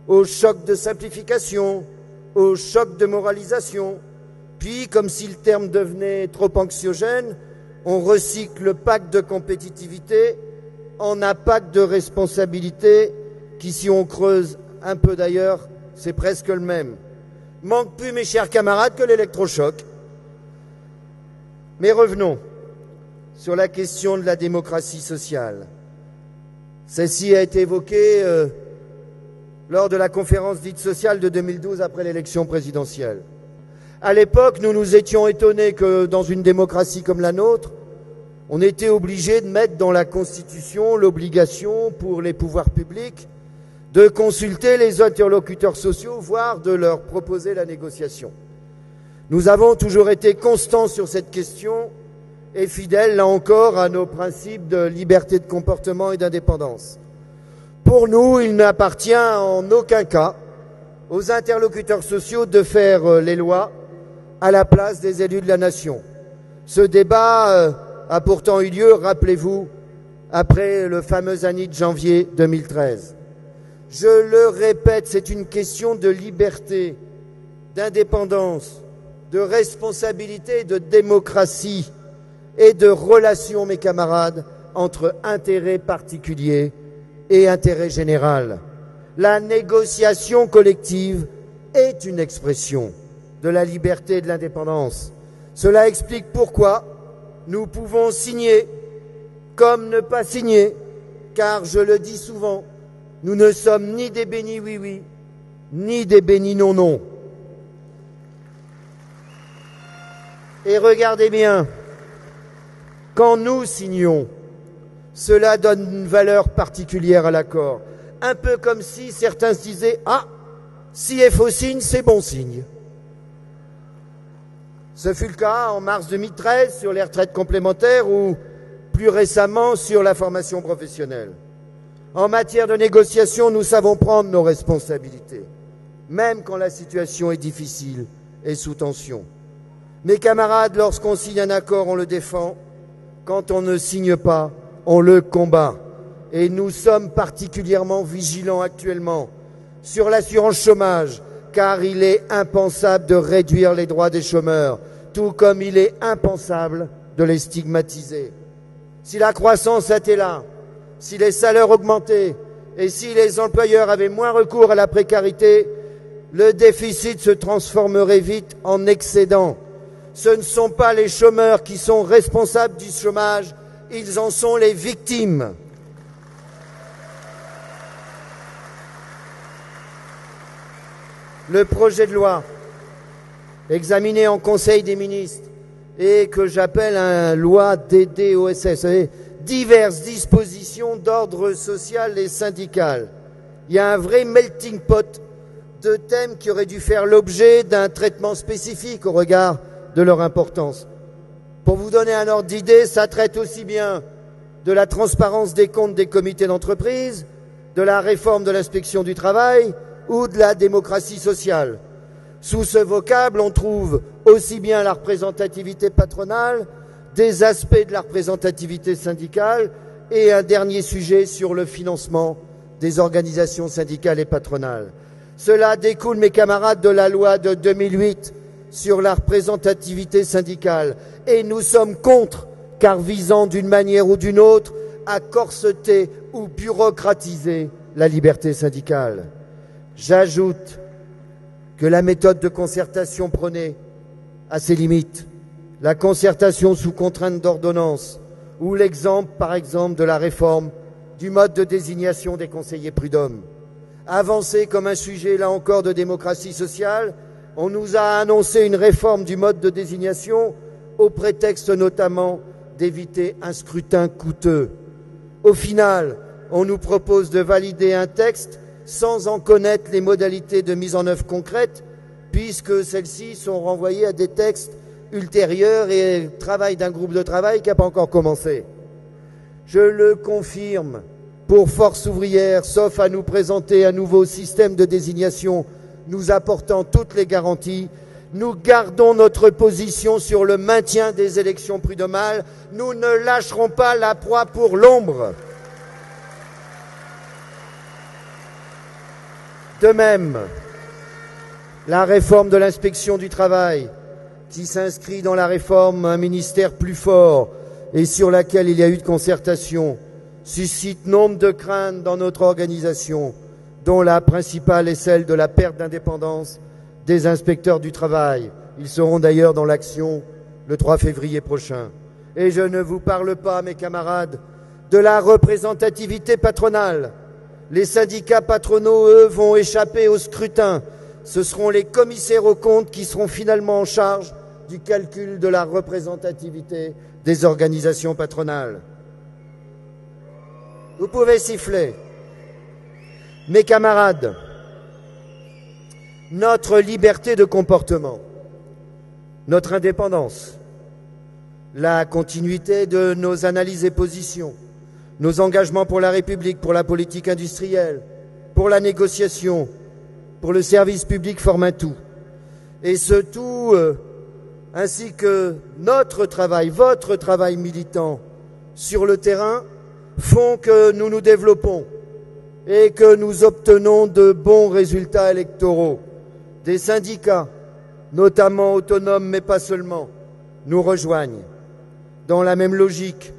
au choc de simplification, au choc de moralisation. Puis, comme si le terme devenait trop anxiogène, on recycle le pacte de compétitivité en un pacte de responsabilité qui, si on creuse un peu d'ailleurs, c'est presque le même. Manque plus, mes chers camarades, que l'électrochoc. Mais revenons sur la question de la démocratie sociale. Celle-ci a été évoquée lors de la conférence dite sociale de 2012 après l'élection présidentielle. À l'époque, nous nous étions étonnés que dans une démocratie comme la nôtre, on était obligé de mettre dans la Constitution l'obligation pour les pouvoirs publics de consulter les interlocuteurs sociaux, voire de leur proposer la négociation. Nous avons toujours été constants sur cette question et fidèles, là encore, à nos principes de liberté de comportement et d'indépendance. Pour nous, il n'appartient en aucun cas aux interlocuteurs sociaux de faire les lois à la place des élus de la nation. Ce débat a pourtant eu lieu, rappelez-vous, après le fameux ANI de janvier 2013. Je le répète, c'est une question de liberté, d'indépendance, de responsabilité, de démocratie et de relation, mes camarades, entre intérêt particulier et intérêt général. La négociation collective est une expression de la liberté et de l'indépendance. Cela explique pourquoi nous pouvons signer comme ne pas signer, car je le dis souvent, nous ne sommes ni des bénis oui-oui, ni des bénis non-non. Et regardez bien, quand nous signons, cela donne une valeur particulière à l'accord. Un peu comme si certains se disaient « Ah, si FO signe, c'est bon signe ». Ce fut le cas en mars 2013 sur les retraites complémentaires ou plus récemment sur la formation professionnelle. En matière de négociation, nous savons prendre nos responsabilités, même quand la situation est difficile et sous tension. Mes camarades, lorsqu'on signe un accord, on le défend. Quand on ne signe pas, on le combat. Et nous sommes particulièrement vigilants actuellement sur l'assurance chômage, car il est impensable de réduire les droits des chômeurs, tout comme il est impensable de les stigmatiser. Si la croissance était là, si les salaires augmentaient et si les employeurs avaient moins recours à la précarité, le déficit se transformerait vite en excédent. Ce ne sont pas les chômeurs qui sont responsables du chômage, ils en sont les victimes. Le projet de loi examiné en Conseil des ministres et que j'appelle un loi DDoSS, diverses dispositions d'ordre social et syndical. Il y a un vrai melting pot de thèmes qui auraient dû faire l'objet d'un traitement spécifique au regard de leur importance. Pour vous donner un ordre d'idée, ça traite aussi bien de la transparence des comptes des comités d'entreprise, de la réforme de l'inspection du travail ou de la démocratie sociale. Sous ce vocable, on trouve aussi bien la représentativité patronale, des aspects de la représentativité syndicale et un dernier sujet sur le financement des organisations syndicales et patronales. Cela découle, mes camarades, de la loi de 2008 sur la représentativité syndicale et nous sommes contre, car visant d'une manière ou d'une autre à corseter ou bureaucratiser la liberté syndicale. J'ajoute que la méthode de concertation prônée a ses limites. La concertation sous contrainte d'ordonnance ou l'exemple, par exemple, de la réforme du mode de désignation des conseillers prud'hommes. Avancé comme un sujet, là encore, de démocratie sociale, on nous a annoncé une réforme du mode de désignation au prétexte notamment d'éviter un scrutin coûteux. Au final, on nous propose de valider un texte sans en connaître les modalités de mise en œuvre concrète, puisque celles-ci sont renvoyées à des textes ultérieurs et travail d'un groupe de travail qui n'a pas encore commencé. Je le confirme, pour Force ouvrière, sauf à nous présenter un nouveau système de désignation nous apportant toutes les garanties, nous gardons notre position sur le maintien des élections prud'homales. Nous ne lâcherons pas la proie pour l'ombre. De même, la réforme de l'inspection du travail, qui s'inscrit dans la réforme un ministère plus fort et sur laquelle il y a eu de concertation, suscite nombre de craintes dans notre organisation, dont la principale est celle de la perte d'indépendance des inspecteurs du travail. Ils seront d'ailleurs dans l'action le 3 février prochain. Et je ne vous parle pas, mes camarades, de la représentativité patronale. Les syndicats patronaux, eux, vont échapper au scrutin. Ce seront les commissaires aux comptes qui seront finalement en charge du calcul de la représentativité des organisations patronales. Vous pouvez siffler. Mes camarades, notre liberté de comportement, notre indépendance, la continuité de nos analyses et positions, nos engagements pour la République, pour la politique industrielle, pour la négociation, pour le service public forment un tout. Et ce tout, ainsi que notre travail, votre travail militant sur le terrain, font que nous nous développons et que nous obtenons de bons résultats électoraux. Des syndicats, notamment autonomes mais pas seulement, nous rejoignent. Dans la même logique,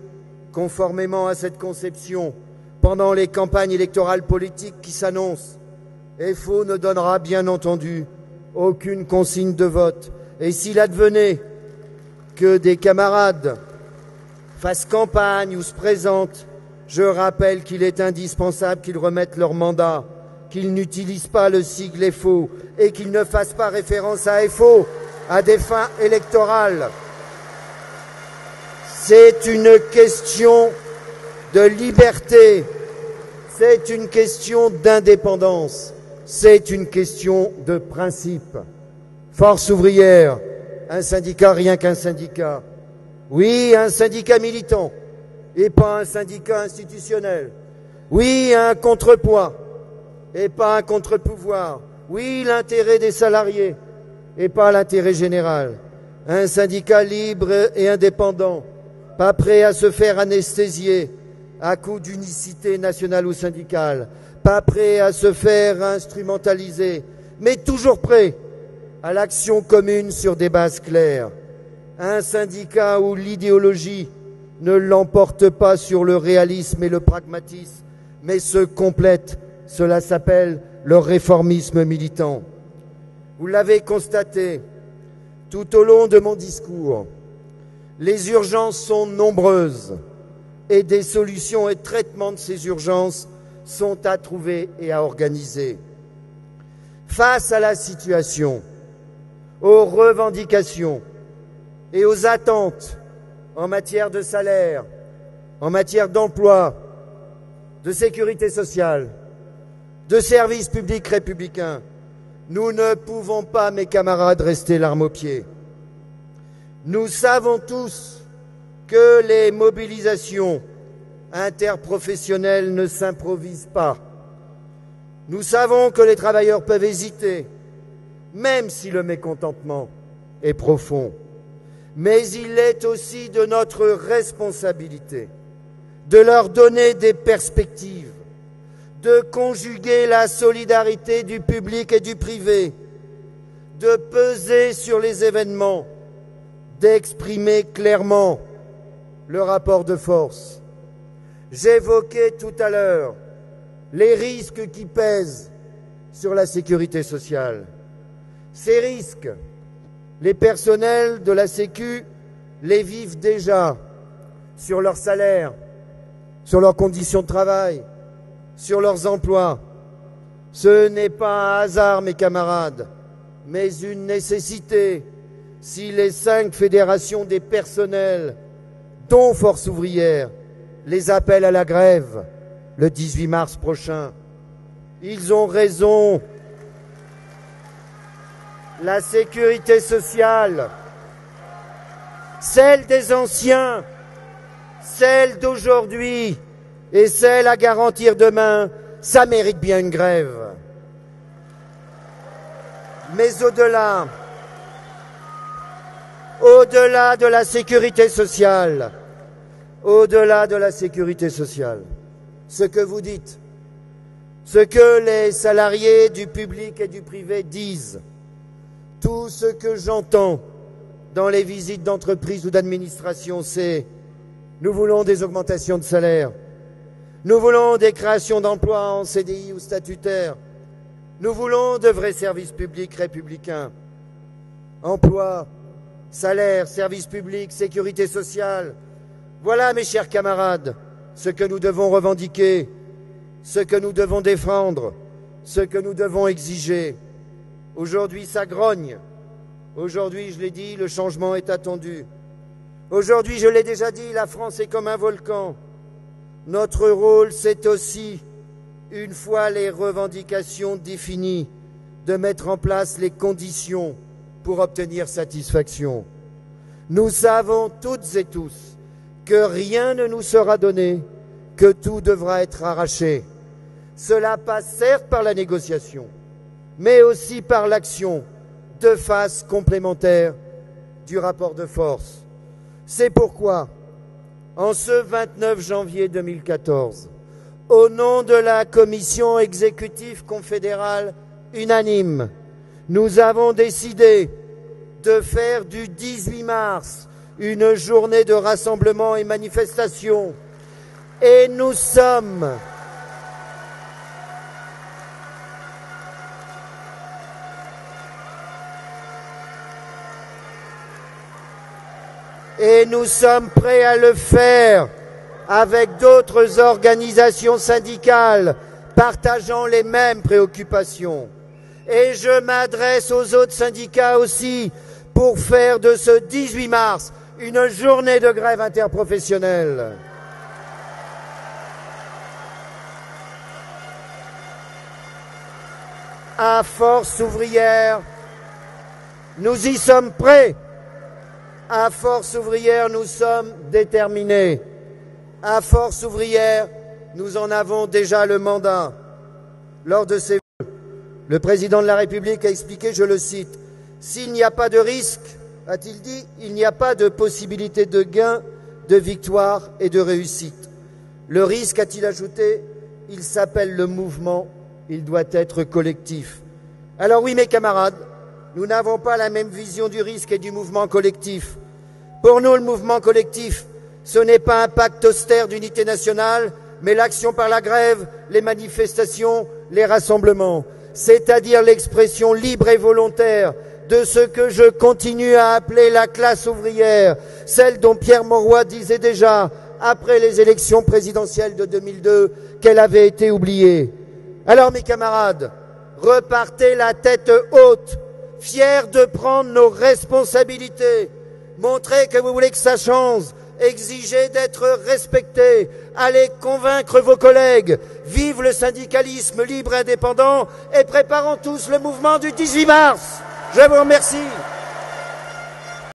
conformément à cette conception, pendant les campagnes électorales politiques qui s'annoncent, FO ne donnera bien entendu aucune consigne de vote. Et s'il advenait que des camarades fassent campagne ou se présentent, je rappelle qu'il est indispensable qu'ils remettent leur mandat, qu'ils n'utilisent pas le sigle FO et qu'ils ne fassent pas référence à FO à des fins électorales. C'est une question de liberté, c'est une question d'indépendance, c'est une question de principe. Force ouvrière, un syndicat rien qu'un syndicat. Oui, un syndicat militant et pas un syndicat institutionnel. Oui, un contrepoids et pas un contre-pouvoir. Oui, l'intérêt des salariés et pas l'intérêt général. Un syndicat libre et indépendant, pas prêt à se faire anesthésier à coup d'unicité nationale ou syndicale, pas prêt à se faire instrumentaliser, mais toujours prêt à l'action commune sur des bases claires. Un syndicat où l'idéologie ne l'emporte pas sur le réalisme et le pragmatisme, mais se complète. Cela s'appelle le réformisme militant. Vous l'avez constaté tout au long de mon discours, les urgences sont nombreuses et des solutions et traitements de ces urgences sont à trouver et à organiser. Face à la situation, aux revendications et aux attentes en matière de salaire, en matière d'emploi, de sécurité sociale, de services publics républicains, nous ne pouvons pas, mes camarades, rester l'arme au pied. Nous savons tous que les mobilisations interprofessionnelles ne s'improvisent pas. Nous savons que les travailleurs peuvent hésiter, même si le mécontentement est profond. Mais il est aussi de notre responsabilité de leur donner des perspectives, de conjuguer la solidarité du public et du privé, de peser sur les événements, d'exprimer clairement le rapport de force. J'évoquais tout à l'heure les risques qui pèsent sur la sécurité sociale. Ces risques, les personnels de la Sécu les vivent déjà sur leurs salaires, sur leurs conditions de travail, sur leurs emplois. Ce n'est pas un hasard, mes camarades, mais une nécessité si les 5 fédérations des personnels, dont Force ouvrière, les appellent à la grève le 18 mars prochain. Ils ont raison. La sécurité sociale, celle des anciens, celle d'aujourd'hui et celle à garantir demain, ça mérite bien une grève. Mais au-delà de la sécurité sociale, ce que vous dites, ce que les salariés du public et du privé disent, tout ce que j'entends dans les visites d'entreprise ou d'administration, c'est nous voulons des augmentations de salaire, nous voulons des créations d'emplois en CDI ou statutaires, nous voulons de vrais services publics républicains, emploi, salaire, services publics, sécurité sociale. Voilà, mes chers camarades, ce que nous devons revendiquer, ce que nous devons défendre, ce que nous devons exiger. Aujourd'hui, ça grogne. Aujourd'hui, je l'ai dit, le changement est attendu. Aujourd'hui, je l'ai déjà dit, la France est comme un volcan. Notre rôle, c'est aussi, une fois les revendications définies, de mettre en place les conditions pour obtenir satisfaction. Nous savons toutes et tous que rien ne nous sera donné, que tout devra être arraché. Cela passe certes par la négociation, mais aussi par l'action de phase complémentaire du rapport de force. C'est pourquoi, en ce 29 janvier 2014, au nom de la commission exécutive confédérale unanime, nous avons décidé de faire du 18 mars une journée de rassemblement et manifestation. Et nous sommes prêts à le faire avec d'autres organisations syndicales partageant les mêmes préoccupations. Et je m'adresse aux autres syndicats aussi pour faire de ce 18 mars une journée de grève interprofessionnelle. À Force ouvrière, nous y sommes prêts. À Force ouvrière, nous sommes déterminés. À Force ouvrière, nous en avons déjà le mandat. Lors de ces vœux, le président de la République a expliqué, je le cite, « S'il n'y a pas de risque, a-t-il dit, il n'y a pas de possibilité de gain, de victoire et de réussite. Le risque, a-t-il ajouté, il s'appelle le mouvement, il doit être collectif. » Alors oui, mes camarades, nous n'avons pas la même vision du risque et du mouvement collectif. Pour nous, le mouvement collectif, ce n'est pas un pacte austère d'unité nationale, mais l'action par la grève, les manifestations, les rassemblements, c'est-à-dire l'expression libre et volontaire de ce que je continue à appeler la classe ouvrière, celle dont Pierre Mauroy disait déjà, après les élections présidentielles de 2002, qu'elle avait été oubliée. Alors, mes camarades, repartez la tête haute, fiers de prendre nos responsabilités, montrez que vous voulez que ça change, exigez d'être respectés, allez convaincre vos collègues, vive le syndicalisme libre et indépendant et préparons tous le mouvement du 18 mars. Je vous remercie.